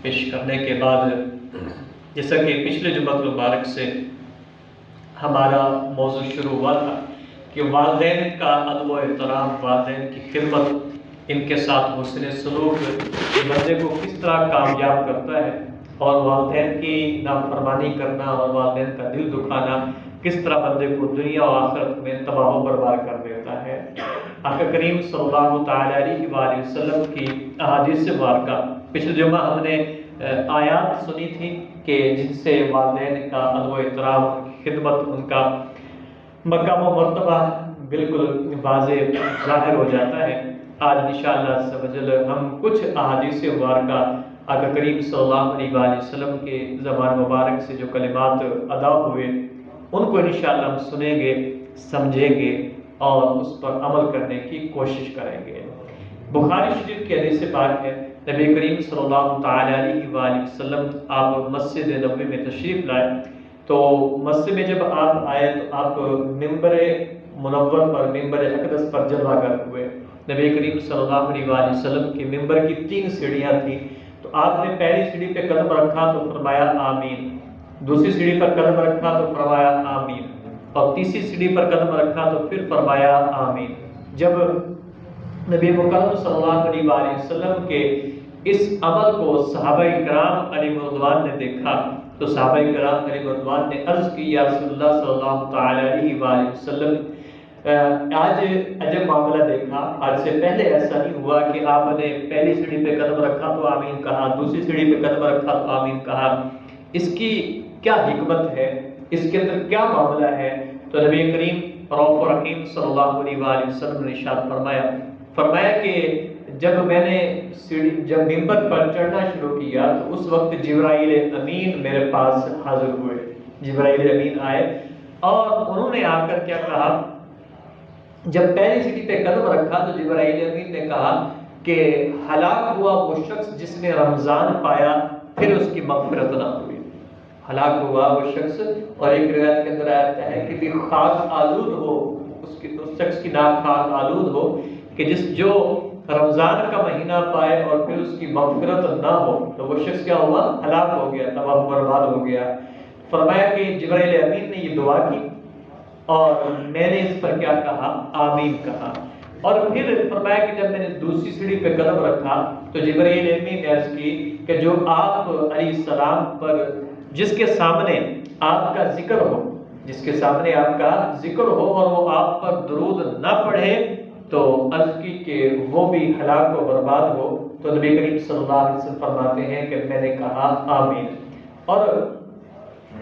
پیش کرنے کے بعد جیسا کہ پچھلے جمعہ مبارک سے ہمارا موضوع شروع ہوا تھا کہ والدین کا ادب و احترام، والدین کی خدمت، ان کے ساتھ حسن سلوک بندے کو کس طرح کامیاب کرتا ہے، اور والدین کی نافرمانی کرنا اور والدین کا دل دکھانا کس طرح بندے کو دنیا و آخرت میں تباہ و برباد کر دیتا ہے۔ آقا کریم صلی اللہ تعالیٰ علیہ وآلہ وسلم کی احادیث مبارکہ پچھلے جمعہ ہم نے آیات سنی تھی کہ جن سے والدین کا ادب و احترام، خدمت، ان کا مقام و مرتبہ بالکل واضح ظاہر ہو جاتا ہے۔ آج انشاءاللہ عز و جل ہم کچھ احادیث مبارکہ آقا کریم صلی اللہ علیہ وآلہ وسلم کے زبان مبارک سے جو کلمات ادا ہوئے ان کو انشاءاللہ ہم سنیں گے، سمجھیں گے اور اس پر عمل کرنے کی کوشش کریں گے۔ بخاری شریف کی حدیث پاک ہے، نبی کریم صلی اللہ تعالیٰ علیہ وآلہ وسلم آپ مسجد نبوی میں تشریف لائے، تو مسجد میں جب آپ آئے تو آپ ممبر منور پر، ممبر اقدس پر جلوہ گر ہوئے۔ نبی کریم صلی اللہ علیہ وآلہ وسلم کی ممبر کی 3 سیڑھیاں تھیں، تو آپ نے پہلی سیڑھی پہ قدم رکھا تو فرمایا آمین، دوسری سیڑھی پر قدم رکھا تو فرمایا آمین، اور تیسری سیڑھی پر قدم رکھا تو پھر فرمایا آمین۔ جب نبی مکرم صلی اللہ علیہ وآلہ وسلم کے اس عمل کو صحابہ کرام علیہ رضوان نے دیکھا تو صحابہ کرام علیہ رضوان نے عرض کی، یا رسول اللہ صلی اللہ تعالیٰ علیہ وآلہ وسلم، آج عجب معاملہ دیکھا، آج سے پہلے ایسا نہیں ہوا کہ آپ نے پہلی سیڑھی پہ قدم رکھا تو آمین کہا، دوسری سیڑھی پہ قدم رکھا تو آمین کہا، اس کی کیا حکمت ہے، اس کے اندر کیا معاملہ ہے؟ تو نبی کریم رؤوف رحیم صلی اللہ علیہ وآلہ وسلم نے ارشاد فرمایا کہ جب میں نے جب ممبر پر چڑھنا شروع کیا تو اس وقت جبرائیل امین میرے پاس حاضر ہوئے۔ جبرائیل امین آئے اور انہوں نے آ کر کیا کہا، جب پہلی سیڑھی پہ قدم رکھا تو جبرائیل امین نے کہا کہ ہلاک ہوا وہ شخص جس نے رمضان پایا پھر اس کی مغفرت نہ ہوئی۔ ہلاک ہوا وہ شخص، اور ایک روایت کے اندر آتا ہے کہ خاک آلود ہو، اس شخص کی ناک خاک آلود ہو کہ جو رمضان کا مہینہ پائے اور پھر اس کی مغفرت نہ ہو، تو وہ شخص کیا ہوا؟ ہلاک ہو گیا، تباہ و برباد ہو گیا۔ فرمایا کہ جبرائیل امین نے یہ دعا کی اور میں نے اس پر کیا کہا؟ آمین کہا۔ اور پھر فرمایا کہ جب میں نے دوسری سیڑھی پہ قدم رکھا تو جبرائیل امین نے عرض کی کہ جو آپ علیہ السلام پر جس کے سامنے آپ کا ذکر ہو، جس کے سامنے آپ کا ذکر ہو اور وہ آپ پر درود نہ پڑھے تو عرض کی کہ وہ بھی ہلاک و برباد ہو۔ تو نبی کریم صلی اللہ علیہ وسلم فرماتے ہیں کہ میں نے کہا آمین۔ اور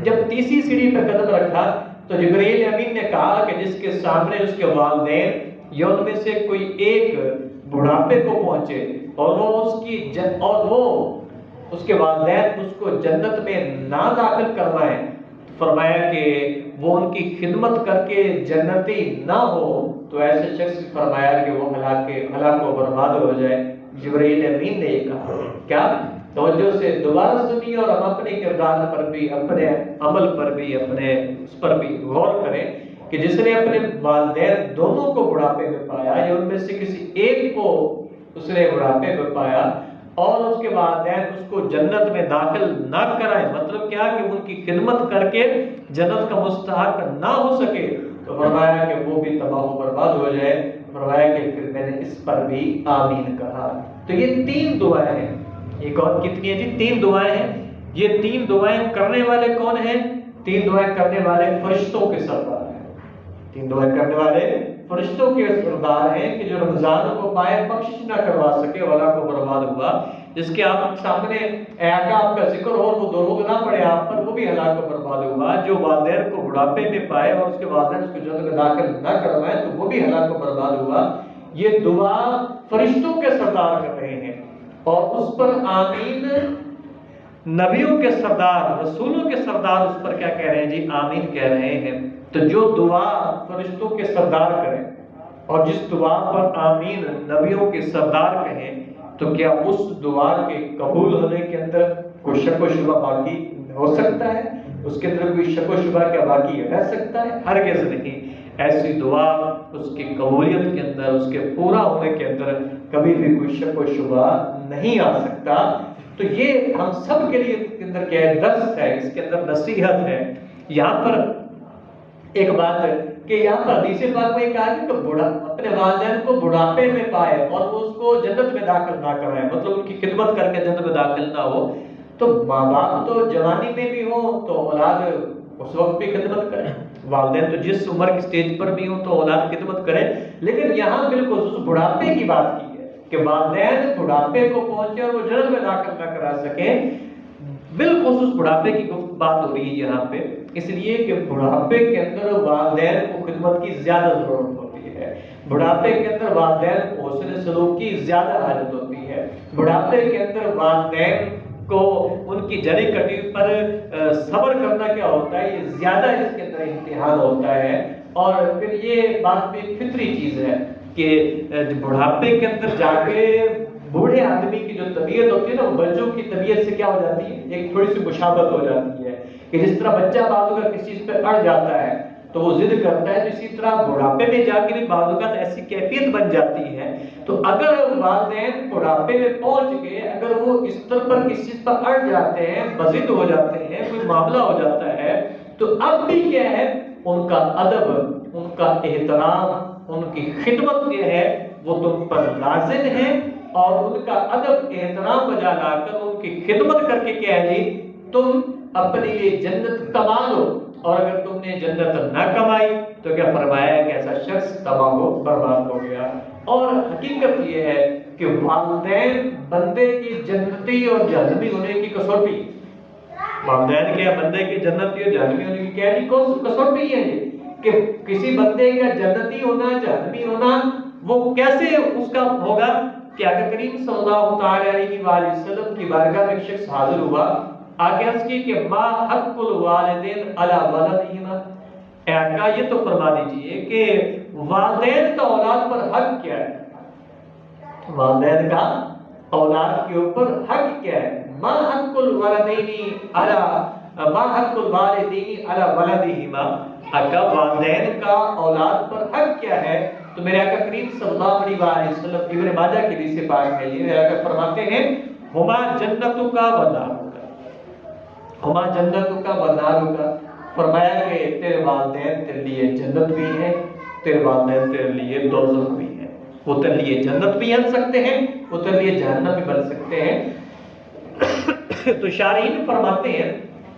جب تیسری سیڑھی پہ قدم رکھا تو جبرائیل امین نے کہا کہ جس کے سامنے اس کے والدین یا ان میں سے کوئی ایک بڑھاپے کو پہنچے اور وہ اس کے والدین اس کو جنت میں نہ داخل کروائیں، فرمایا کہ وہ ان کی خدمت کر کے جنتی نہ ہو تو ایسے شخص فرمایا کہ وہ ہلاک و برباد ہو جائے۔ جبرائیل امین نے یہ کہا، کیا توجہ سے دوبارہ سنیے اور ہم اپنے کردار پر بھی، اپنے عمل پر بھی، اپنے اس پر بھی غور کریں کہ جس نے اپنے والدین دونوں کو بڑھاپے میں پایا یا ان میں سے کسی ایک کو اس نے بڑھاپے میں پایا اور اس کے والدین اس کو جنت میں داخل نہ کرائیں، مطلب کیا کہ ان کی خدمت کر کے جنت کا مستحق نہ ہو سکے، تو فرمایا کہ وہ بھی تباہ و برباد ہو جائے۔ فرمایا کہ پھر میں نے اس پر بھی آمین کہا۔ تو یہ 3 دعائیں ہیں۔ ایک اور کتنی ہیں جی؟ 3 دعائیں ہیں۔ یہ 3 دعائیں کرنے والے کون ہیں؟ 3 دعائیں کرنے والے فرشتوں کے سردار ہیں۔ 3 دعائیں کرنے والے فرشتوں کے سردار ہیں کہ جو رمضان کو پائے بخشش نہ کروا سکے، ولا کو برباد ہوا۔ جس کے آپ سامنے آقا آپ کا ذکر ہو وہ درود نہ پڑے آپ پر، وہ بھی ہلاک و برباد ہوا۔ جو والدین کو بڑھاپے میں پائے اور اس کے والدین اس کو جنت میں داخل نہ کروائے تو وہ بھی ہلاک و برباد ہوا۔ یہ دعا فرشتوں کے سردار کر رہے ہیں اور اس پر آمین نبیوں کے سردار، رسولوں کے سردار اس پر کیا کہہ رہے ہیں جی؟ آمین کہہ رہے ہیں۔ تو جو دعا فرشتوں کے سردار کریں اور جس دعا پر آمین نبیوں کے سردار کہیں تو کیا اس دعا کے قبول ہونے کے اندر کوئی شک و شبہ باقی ہو سکتا ہے؟ اس کے اندر کوئی شک و شبہ کیا باقی رہ سکتا ہے؟ ہرگز نہیں۔ ایسی دعا اس کی قبولیت کے اندر، اس کے پورا ہونے کے اندر کبھی بھی کوئی شک و شبہ نہیں آ سکتا۔ تو یہ ہم سب کے لیے اس کے اندر کیا ہے، درس ہے، اس کے اندر نصیحت ہے۔ یہاں پر ایک بات ہے کہ یہاں پر حدیث پاک میں کہا کہ بوڑھا اپنے والدین کو بڑھاپے میں پائے اور وہ اس کو جنت میں داخل نہ کرائے، مطلب ان کی خدمت کر کے جنت میں داخل نہ ہو، تو ماں باپ تو جوانی میں بھی ہو تو اولاد اس وقت بھی خدمت کرے، والدین تو جس عمر کی سٹیج پر بھی ہو تو اولاد خدمت کرے، لیکن یہاں بالخصوص بڑھاپے کی بات کی ہے کہ والدین بڑھاپے کو پہنچے اور وہ جنت میں داخل نہ کرا سکیں، بالخصوص بڑھاپے کی بات ہو رہی ہے یہاں پہ، اس لیے کہ بڑھاپے کے اندر والدین کو خدمت کی زیادہ ضرورت ہوتی ہے، بڑھاپے کے اندر والدین کو حسن سلوک کی زیادہ حاجت ہوتی ہے، بڑھاپے کے اندر والدین کو ان کی جڑی کٹی پر صبر کرنا کیا ہوتا ہے، یہ زیادہ اس کے اندر امتحان ہوتا ہے، اور پھر یہ بات بھی فطری چیز ہے کہ بڑھاپے کے اندر جا کے بوڑھے آدمی کی جو طبیعت ہوتی ہے نا، وہ بچوں کی طبیعت سے کیا ہو جاتی ہے، ایک تھوڑی سی مشابہت ہو جاتی ہے، کہ جس طرح بچہ بعض اوقات کسی چیز پہ اڑ جاتا ہے تو وہ ضد کرتا ہے، تو اسی طرح بڑھاپے میں جا کے بھی بعض اوقات ایسی کیفیت بن جاتی ہے، تو اگر والدین بڑھاپے میں پہنچ کے اگر وہ اس طرح پر کسی چیز پر اڑ جاتے ہیں، بضد ہو جاتے ہیں، کوئی معاملہ ہو جاتا ہے، تو اب بھی کیا ہے، ان کا ادب، ان کا احترام، ان کی خدمت یہ ہے وہ تم پر لازم ہے، اور ان کا ادب احترام بجا لا کر ان کی خدمت کر کے کیا ہے جی، تم اپنے لیے جنت کما لو، اور اگر تم نے جنت نہ کمائی تو کیا فرمایا ہے کہ ایسا شخص تباہ و برباد ہو گیا۔ اور حقیقت یہ ہے کہ والدین بندے کی جنتی اور جہنمی ہونے کی کسوٹی، والدین کیا بندے کی جنتی اور جہنمی ہونے کی کیا کسوٹی ہے یہ، کہ کسی بندے کا جنتی ہونا جہنمی ہونا وہ کیسے اس کا ہوگا، کہ آقا کریم صلی اللہ تعالی علیہ وآلہ وسلم کی بارگاہ میں ایک شخص حاضر ہوا، آگے عرض کی کہ ما حق الوالدین علی ولدہما، اے آقا یہ تو فرما دیجئے کہ والدین کا اولاد پر حق کیا ہے، والدین کا اولاد کے اوپر حق کیا ہے، ما حق الوالدین علی ما حق الوالدین علی ولدہما، آقا والدین کا اولاد پر حق کیا ہے، تو میرے آقا کریم صلی اللہ علیہ وآلہ وسلم ابن ماجہ کی حدیث سے پاک ہے، یہ میرے آقا فرماتے ہیں ہما جنتوں کا و ناروں کا، ہما جنتوں کا و ناروں کا، فرمایا کہ تیرے والدین تیرے لیے جنت بھی ہے، تیرے والدین تیرے لیے دوزخ بھی ہے، وہ تیرے لیے جنت بھی بن سکتے ہیں، وہ تیرے لیے جہنم بھی بن سکتے ہیں۔ تو شارحین فرماتے ہیں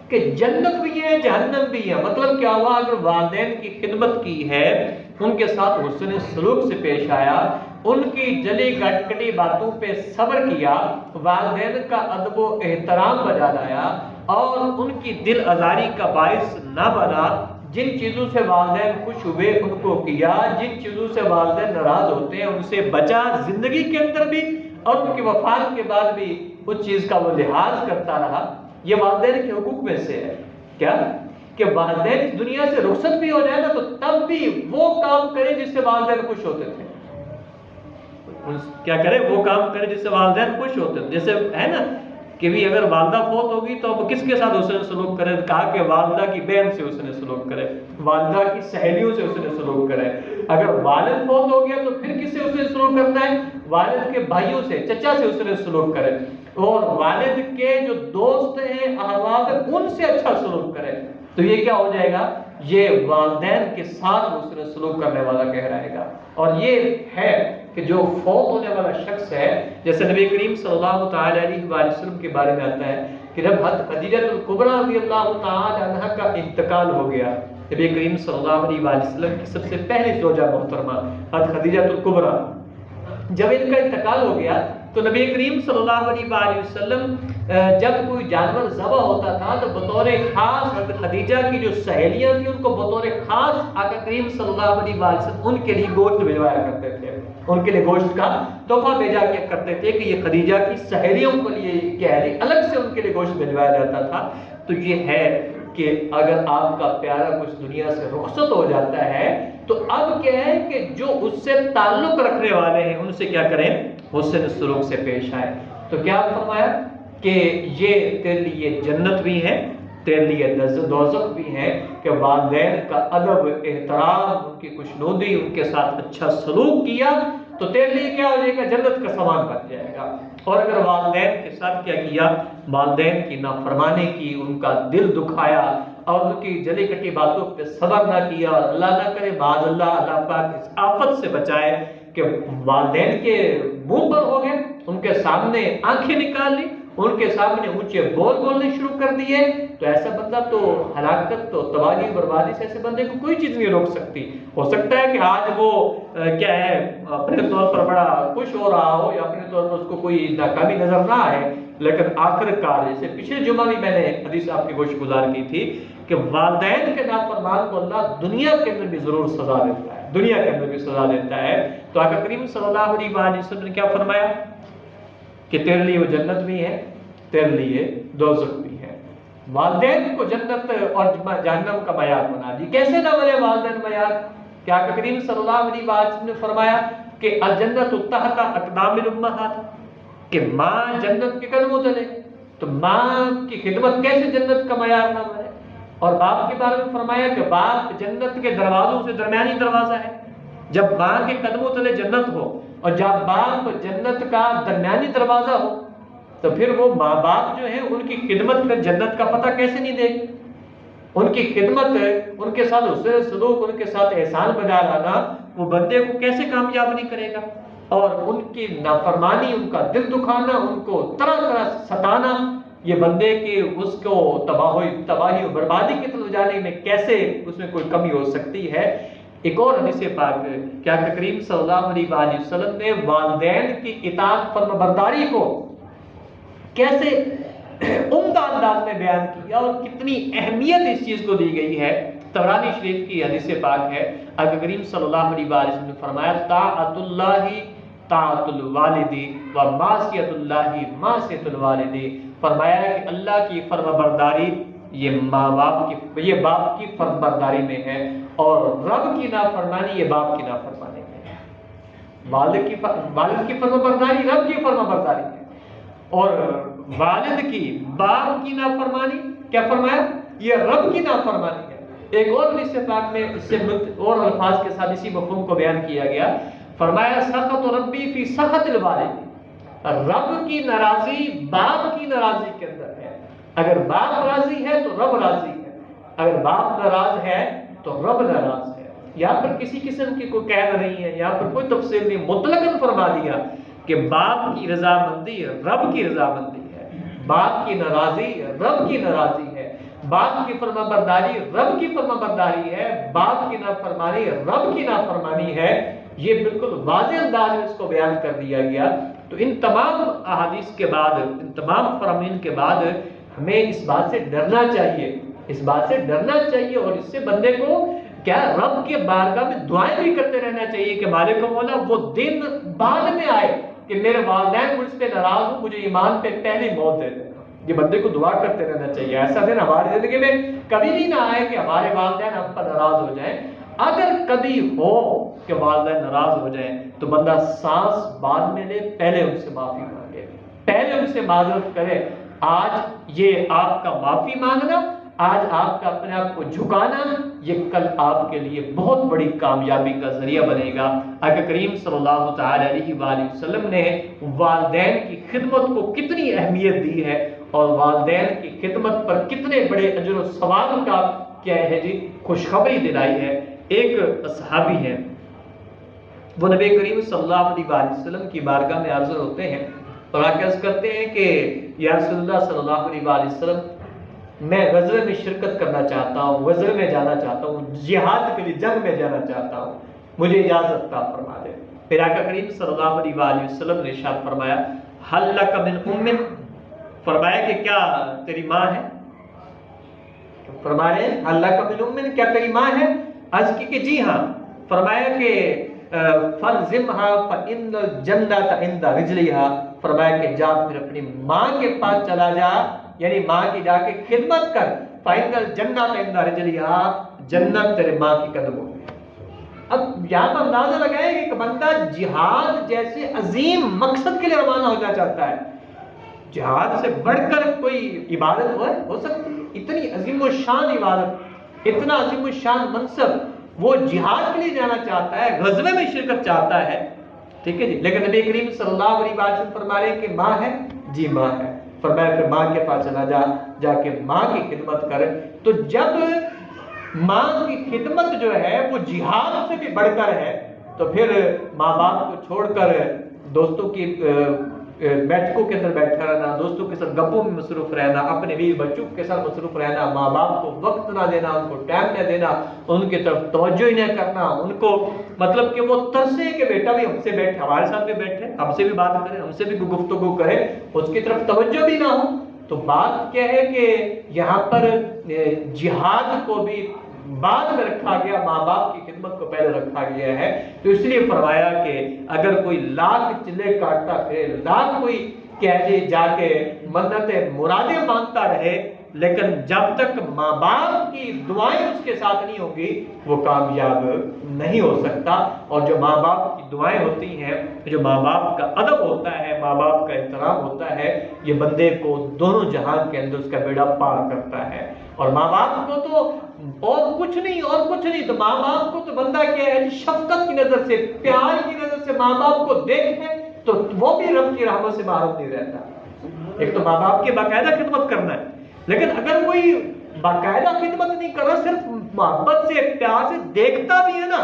کہ جنت بھی ہے جہنم بھی ہے، مطلب کیا ہوا، اگر والدین کی خدمت کی ہے، ان کے ساتھ حسن سلوک سے پیش آیا، ان کی جلی کٹی باتوں پہ صبر کیا، والدین کا ادب و احترام بجا لایا، اور ان کی دل آزاری کا باعث نہ بنا، جن چیزوں سے والدین خوش ہوئے ان کو کیا، جن چیزوں سے والدین ناراض ہوتے ہیں ان سے بچا، زندگی کے اندر بھی اور ان کی وفات کے بعد بھی اس چیز کا وہ لحاظ کرتا رہا، یہ والدین کے حقوق میں سے ہے۔ کیا کہ والدین اس دنیا سے رخصت بھی ہو جائے نا تو تب بھی وہ کام کرے جس سے والدین خوش ہوتے تھے، کیا کرے، وہ کام کرے جس سے والدین خوش ہوتے تھے، جیسے ہے نا کہ بھی اگر والدہ فوت ہوگی تو اب کس کے ساتھ حسن سلوک کرے، کہا کہ والدہ کی بہن سے حسن سلوک کرے، والدہ کی سہیلیوں سے حسن سلوک کرے، اگر والد فوت ہو گیا تو پھر کس سے حسن سلوک کرنا ہے، والد کے بھائیوں سے، چچا سے حسن سلوک کرے، اور والد کے جو دوست ہیں احباب ان سے اچھا سلوک کرے، تو یہ کیا ہو جائے گا، یہ والدین کے ساتھ حسن سلوک کرنے والا کہلائے گا۔ اور یہ ہے کہ جو فوت ہونے والا شخص ہے، جیسے نبی کریم صلی اللہ تعالی علیہ وآلہ وسلم کے بارے میں آتا ہے کہ جب حضرت خدیجہ الکبریٰ رضی اللہ تعالی عنہ کا انتقال ہو گیا، نبی کریم صلی اللہ علیہ وآلہ وسلم کی سب سے پہلی زوجہ محترمہ حضرت خدیجہ الکبریٰ، جب ان کا انتقال ہو گیا تو نبی کریم صلی اللہ علیہ وآلہ وسلم جب کوئی جانور ذبح ہوتا تھا تو بطور خاص حضرت خدیجہ کی جو سہیلیاں تھیں ان کو بطور خاص آقا کریم صلی اللہ علیہ وآلہ وسلم ان کے لیے گوشت بھجوایا کرتے تھے، ان کے لیے گوشت کا تحفہ بھیجا کیا کرتے تھے کہ یہ خدیجہ کی سہیلیوں کے لیے کیا ہے، الگ سے ان کے لیے گوشت بھجوایا جاتا تھا۔ تو یہ ہے کہ اگر آپ کا پیارا کچھ دنیا سے رخصت ہو جاتا ہے تو اب کیا ہے کہ جو اس سے تعلق رکھنے والے ہیں ان سے کیا کریں، حسن سلوک سے پیش آئے۔ تو کیا فرمایا کہ یہ تیرے لیے جنت بھی ہے، تیرے لیے دوزخ بھی ہے، کہ والدین کا ادب احترام، ان کی خوشنودی، ان کے ساتھ اچھا سلوک کیا تو تیرے لیے کیا ہو جائے گا، جنت کا سامان بن جائے گا۔ اور اگر والدین کے ساتھ کیا کیا، والدین کی نافرمانی کی، ان کا دل دکھایا اور ان کی جلی کٹی باتوں پہ صبر نہ کیا، اور اللہ نہ کرے معاذ اللہ پاک اس آفت سے بچائے کہ والدین کے منہ پر ہو گئے، ان کے سامنے آنکھیں نکال لی، ان کے سامنے اونچے بول بولنے شروع کر دیے، تو ایسا بندہ تو ہلاکت تو تباہی بربادی سے ایسے بندے کو کوئی چیز نہیں روک سکتی۔ ہو سکتا ہے کہ آج وہ کیا ہے اپنے طور پر بڑا خوش ہو رہا ہو، یا اپنے طور پر اس کو کوئی ناکامی نظر نہ آئے، لیکن آخر کار، جیسے پچھلے جمعہ بھی میں نے حدیث آپ کی گوش گزار کی تھی کہ والدین کے نافرمان کو اللہ دنیا کے اندر بھی ضرور سزا دیتا ہے، دنیا کے اندر بھی سزا دیتا ہے۔ تو آقا کریم صلی اللہ علیہ وسلم نے کیا فرمایا کہ تیرے لیے وہ جنت بھی ہے، تیرے لیے دوزخ بھی ہے۔ والدین کو جنت اور جہنم کا معیار بنا دی۔ کیسے نہ بنے والدین معیار؟ کیا آقا کریم صلی اللہ علیہ وسلم نے فرمایا کہ الجنت تحت اقدام الامہات، کہ ماں جنت کے قدموں تلے، تو ماں کی خدمت کیسے جنت کا معیار نہ بنے؟ اور باپ کے بارے میں فرمایا کہ باپ جنت کے دروازوں سے درمیانی دروازہ ہے۔ جب ماں کے قدموں تلے جنت ہو اور جب باپ جنت کا درمیانی دروازہ ہو، تو پھر وہ ماں باپ جو ہیں ان کی خدمت میں جنت کا پتہ کیسے نہیں دے گی؟ ان کی خدمت، ان کے ساتھ حسن سلوک، ان کے ساتھ احسان بجا لانا وہ بندے کو کیسے کامیاب نہیں کرے گا؟ اور ان کی نافرمانی، ان کا دل دکھانا، ان کو طرح طرح ستانا، یہ بندے کے اس کو تباہی و بربادی کی طرف جانے میں کیسے اس میں کوئی کمی ہو سکتی ہے؟ ایک اور حدیث پاک کیا کہ کریم صلی اللہ علیہ وسلم نے والدین کی اطاعت فرما برداری کو کیسے عمدہ انداز میں بیان کیا اور کتنی اہمیت اس چیز کو دی گئی ہے۔ طبرانی شریف کی حدیث پاک ہے، آقا کریم صلی اللہ علیہ وسلم نے فرمایا طاعت اللہ طاعت الوالدی و معصیت اللہ معصیت الوالدی، فرمایا کہ اللہ کی فرما برداری یہ ماں باپ کی، یہ باپ کی فرما برداری میں ہے، اور رب کی نافرمانی یہ باپ کی نافرمانی میں ہے۔ والد کی فرما برداری رب کی فرما برداری ہے، اور والد کی باپ کی نافرمانی کیا فرمایا؟ یہ رب کی نافرمانی ہے۔ ایک اور حدیث پاک میں اس سے اور الفاظ کے ساتھ اسی مفہوم کو بیان کیا گیا، فرمایا سخط ربی فی سخط الوالد، رب کی ناراضی باپ کی ناراضی کے اندر ہے۔ اگر باپ راضی ہے تو رب راضی ہے، اگر باپ ناراض ہے تو رب ناراض ہے۔ یہاں پر کسی قسم کی کوئی قید نہیں ہے، یہاں پر کوئی تفصیل نہیں، مطلقاً فرما دیا کہ باپ کی رضامندی رب کی رضامندی ہے، باپ کی ناراضی رب کی ناراضی ہے، باپ کی فرما برداری رب کی فرما برداری ہے، باپ کی نافرمانی رب کی نافرمانی ہے۔ یہ بالکل واضح انداز میں اس کو بیان کر دیا گیا۔ تو ان تمام احادیث کے بعد، ان تمام فرامین کے بعد ہمیں اس بات سے ڈرنا چاہیے، اس بات سے ڈرنا چاہیے، اور اس سے بندے کو کیا رب کے بارگاہ میں دعائیں بھی کرتے رہنا چاہیے کہ مالک مولا وہ دن بعد میں آئے کہ میرے والدین مجھ سے ناراض ہوں، مجھے ایمان پہ پہلی موت دے دینا۔ یہ بندے کو دعا کرتے رہنا چاہیے۔ ایسا دن ہماری زندگی میں کبھی بھی نہ آئے کہ ہمارے والدین ہم پر ناراض ہو جائیں۔ اگر کبھی ہو کہ والدین ناراض ہو جائیں تو بندہ سانس بعد میں لے، پہلے ان سے معافی مانگے، پہلے ان سے معذرت کرے۔ آج یہ آپ کا معافی مانگنا، آج آپ کا اپنے آپ کو جھکانا، یہ کل آپ کے لیے بہت بڑی کامیابی کا ذریعہ بنے گا۔ آقا کریم صلی اللہ تعالی علیہ وآلہ وسلم نے والدین کی خدمت کو کتنی اہمیت دی ہے، اور والدین کی خدمت پر کتنے بڑے اجر و ثواب کا کیا ہے جی خوشخبری دلائی ہے۔ ایک صحابی ہے، وہ نبی کریم صلی اللہ علیہ وآلہ وسلم کی بارگاہ میں حاضر ہوتے ہیں اور عرض کرتے ہیں کہ یا رسول اللہ صلی اللہ علیہ وآلہ وسلم، میں غزوے میں شرکت کرنا چاہتا ہوں، غزوے میں جانا چاہتا ہوں، جہاد کے لیے جنگ میں جانا چاہتا ہوں، مجھے اجازت عطا فرما دے۔ پھر آقا کریم صلی اللہ علیہ وآلہ وسلم نے ارشاد فرمایا ہل لک من ام، فرمایا کہ کیا تیری ماں ہے؟ فرمایا ہل لک من ام، کیا تیری ماں ہے؟ عرض کی کہ جی ہاں۔ فرمایا کہ فَلْزِمْهَا فَإِنَّ الْجَنَّةَ عِنْدَ رِجْلِهَا، فرمایا کہ جا پھر اپنی ماں کے پاس چلا جا، یعنی ماں کی جا کے خدمت کر۔ فَإِنَّ الْجَنَّةَ عِنْدَ رِجْلِهَا، جنت تیرے ماں کی قدموں میں۔ اب یہاں پر اندازہ لگائے کہ ایک بندہ جہاد جیسے عظیم مقصد کے لیے روانہ ہونا چاہتا ہے، جہاد سے بڑھ کر کوئی عبادت ہو سکتی ہے؟ اتنی عظیم و شان عبادت، اتنا عظیم و شان منصب، وہ جہاد کے لیے جانا چاہتا ہے، غزوے میں شرکت چاہتا ہے، ٹھیک ہے جی. لیکن نبی کریم صلی اللہ علیہ وسلم فرما رہے ہیں کہ ماں ہے جی ماں ہے. فرمایا پھر ماں کے پاس چلا جا کے ماں کی خدمت کر. تو جب ماں کی خدمت جو ہے وہ جہاد سے بھی بڑھ کر ہے تو پھر ماں باپ کو چھوڑ کر دوستوں کی بیٹھکوں کے اندر بیٹھا رہنا، دوستوں کے ساتھ گپوں میں مصروف رہنا، اپنے بیوی بچوں کے ساتھ مصروف رہنا، ماں باپ کو وقت نہ دینا، ان کو ٹائم نہ دینا، ان کی طرف توجہ ہی نہ کرنا، ان کو مطلب کہ وہ ترسے کہ بیٹا بھی ہم سے بیٹھے، ہمارے ساتھ بھی بیٹھے، ہم سے بھی بات کرے، ہم سے بھی گفتگو کرے، اس کی طرف توجہ بھی نہ ہو. تو بات کیا ہے کہ یہاں پر جہاد کو بھی بعد میں رکھا گیا، ماں باپ کی خدمت کو پہلے رکھا گیا ہے. تو اس لیے فرمایا کہ اگر کوئی لاکھ چلے کاٹتا پھرے، لاکھ کوئی کہے جا کے منتیں مرادیں مانگتا رہے، لیکن جب تک ماں باپ کی دعائیں اس کے ساتھ نہیں ہوں گی وہ کامیاب نہیں ہو سکتا. اور جو ماں باپ کی دعائیں ہوتی ہیں، جو ماں باپ کا ادب ہوتا ہے، ماں باپ کا احترام ہوتا ہے، یہ بندے کو دونوں جہان کے اندر اس کا بیڑا پار کرتا ہے. اور ماں باپ کو تو اور کچھ نہیں، تو ماں باپ کو تو بندہ کیا ہے شفقت کی نظر سے، پیار کی نظر سے ماں باپ کو دیکھے تو وہ بھی رب کی رحمت سے محروم نہیں رہتا. ایک تو ماں باپ کی باقاعدہ خدمت کرنا ہے، لیکن اگر کوئی باقاعدہ خدمت نہیں کر رہا، صرف محبت سے پیار سے دیکھتا بھی ہے نا،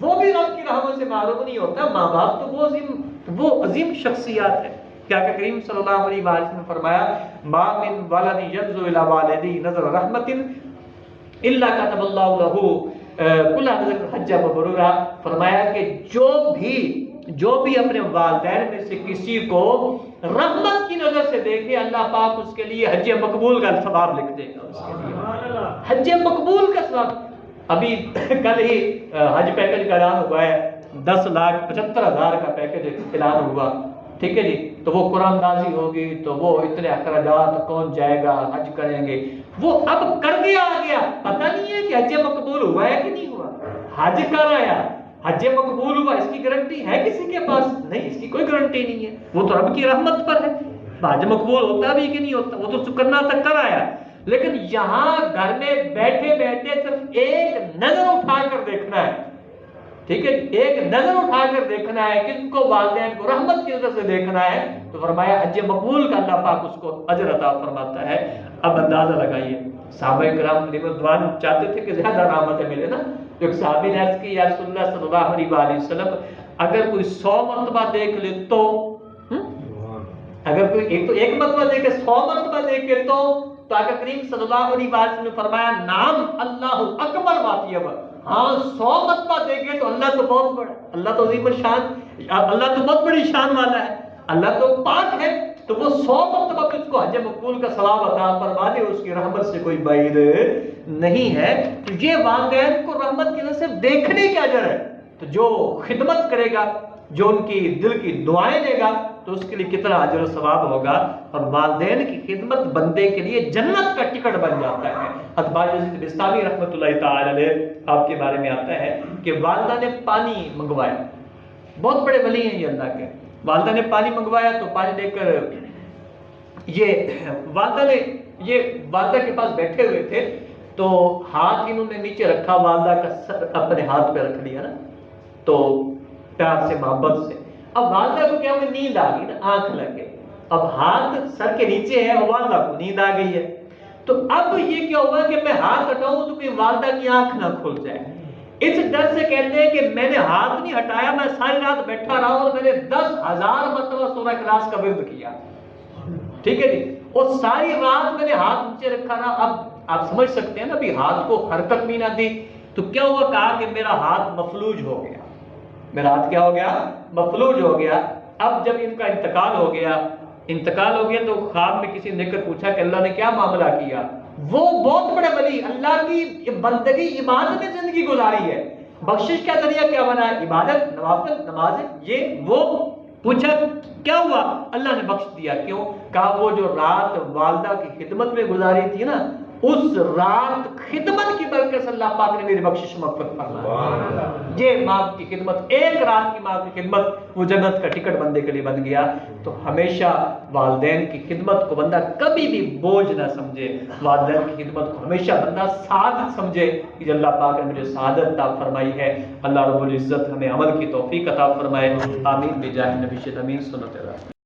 وہ بھی رب کی رحمت سے محروم نہیں ہوتا. ماں باپ تو وہ عظیم شخصیات ہے. کیا کہ کریم صلی اللہ علیہ وسلم نے فرمایا ما من ولد ينظر الى والدی نظر رحمت الا كتب اللہ له کل حج مبرورا. فرمایا کہ جو بھی اپنے والدین میں سے کسی کو رحمت کی نظر سے دیکھے، اللہ پاک اس کے لیے حج مقبول کا ثواب لکھ دے گا. اس کے لیے حج مقبول کا ثواب. ابھی کل ہی حج پیکج کا اعلان ہوا ہے، 10,75,000 کا پیکج اعلان ہوا. ٹھیک ہے جی. تو وہ قرآن نازی ہوگی تو وہ اتنے اخراجات کون جائے گا، حج کریں گے. وہ اب کر دیا آ گیا، پتہ نہیں ہے کہ حج مقبول ہوا ہے کہ نہیں ہوا. حج کر آیا، حج مقبول ہوا، اس کی گارنٹی ہے کسی کے پاس؟ نہیں، اس کی کوئی گارنٹی نہیں ہے. وہ تو رب کی رحمت پر ہے. حج مقبول ہوتا بھی کہ نہیں ہوتا، وہ تو کرنا تک کر آیا. لیکن یہاں گھر میں بیٹھے بیٹھے صرف ایک نظر اٹھا کر دیکھنا ہے. ٹھیک ہے، ایک نظر اٹھا کر دیکھنا ہے، کن کو؟ والدین کو رحمت کی نظر سے دیکھنا ہے. تو فرمایا حج مقبول کا اللہ پاک اس کو اجر عطا فرماتا ہے. اب اندازہ لگائیے، صحابہ کرام رضوان چاہتے تھے کہ زیادہ رحمتیں ملے نا. ایک صحابی نے عرض کی یا رسول اللہ صلی اللہ علیہ وسلم اگر کوئی 100 مرتبہ دیکھ لے تو اگر کوئی ایک مرتبہ دیکھے 100 مرتبہ دیکھے تو آقا کریم صلی اللہ علیہ وسلم نے فرمایا نام اللہ اکبر واطیب. ہاں 100 مرتبہ دیکھے تو اللہ تو بہت بڑا، اللہ تو عظیم الشان، اللہ تو بہت بڑی شان والا ہے، اللہ تو پاک ہے. تو وہ 100 مرتبہ اس کو حج مقبول کا ثواب عطا فرما دے، اس کی رحمت سے کوئی بعید نہیں ہے. تو یہ والدین کو رحمت کی وجہ سے دیکھنے کے اجر ہے. تو جو خدمت کرے گا، جو ان کی دل کی دعائیں لے گا، تو اس کے لیے کتنا اجر و ثواب ہوگا. اور والدین کی خدمت بندے کے لیے جنت کا ٹکٹ بن جاتا ہے. اتباع یزید بستامی رحمۃ اللہ تعالی علیہ آپ کے بارے میں آتا ہے کہ والدہ نے پانی منگوایا، بہت بڑے ولی ہیں یہ اللہ کے. والدہ نے پانی منگوایا تو پانی لے کر والدہ کے پاس بیٹھے ہوئے تھے تو ہاتھ انہوں نے نیچے رکھا، والدہ کا سر اپنے ہاتھ پہ رکھ لیا نا، تو پیار سے محبت سے. اب والدہ کو کیا ہوئی؟ نیند آ گئی نا، آنکھ لگ گئی. اب ہاتھ سر کے نیچے ہے اور والدہ کو نیند آ گئی ہے. تو اب یہ کیا ہوا کہ میں ہاتھ ہٹاؤں تو کوئی والدہ کی آنکھ نہ کھل جائے. اس ڈر سے کہتے ہیں کہ میں نے ہاتھ نہیں ہٹایا، میں ساری رات بیٹھا رہا اور میں نے 10,000 مرتبہ سورہ اخلاص کا ورد کیا. ٹھیک ہے جی. اور ساری رات میں نے ہاتھ نیچے رکھا رہا. اب آپ سمجھ سکتے ہیں نا، بھی ہاتھ کو حرکت بھی نہ دی تو کیا ہوا؟ کہا کہ میرا ہاتھ مفلوج ہو گیا. میرا ہاتھ کیا ہو گیا؟ مفلوج ہو گیا. اب جب ان کا انتقال ہو گیا تو خواب میں کسی نے کر پوچھا کہ اللہ نے کیا معاملہ کیا؟ وہ بہت بڑے ولی، اللہ کی بندگی عبادت میں زندگی گزاری ہے، بخشش کا ذریعہ کیا بنا ہے؟ عبادت، نوافل، نمازیں. یہ وہ پوچھا کیا ہوا؟ اللہ نے بخش دیا. کیوں؟ کہا وہ جو رات والدہ کی خدمت میں گزاری تھی نا، اس رات خدمت کی برکت سے اللہ پاک نے میری بخشش مغفرت فرمایا. یہ ماں کی خدمت، ایک رات کی ماں کی خدمت وہ جنت کا ٹکٹ بندے کے لیے بن گیا. تو ہمیشہ والدین کی خدمت کو بندہ کبھی بھی بوجھ نہ سمجھے، والدین کی خدمت کو ہمیشہ بندہ سعادت سمجھے کہ اللہ پاک نے مجھے سعادت عطا فرمائی ہے. اللہ رب العزت ہمیں عمل کی توفیق عطا فرمائے. آمین بجاہ نبی امین. سنت اللہ.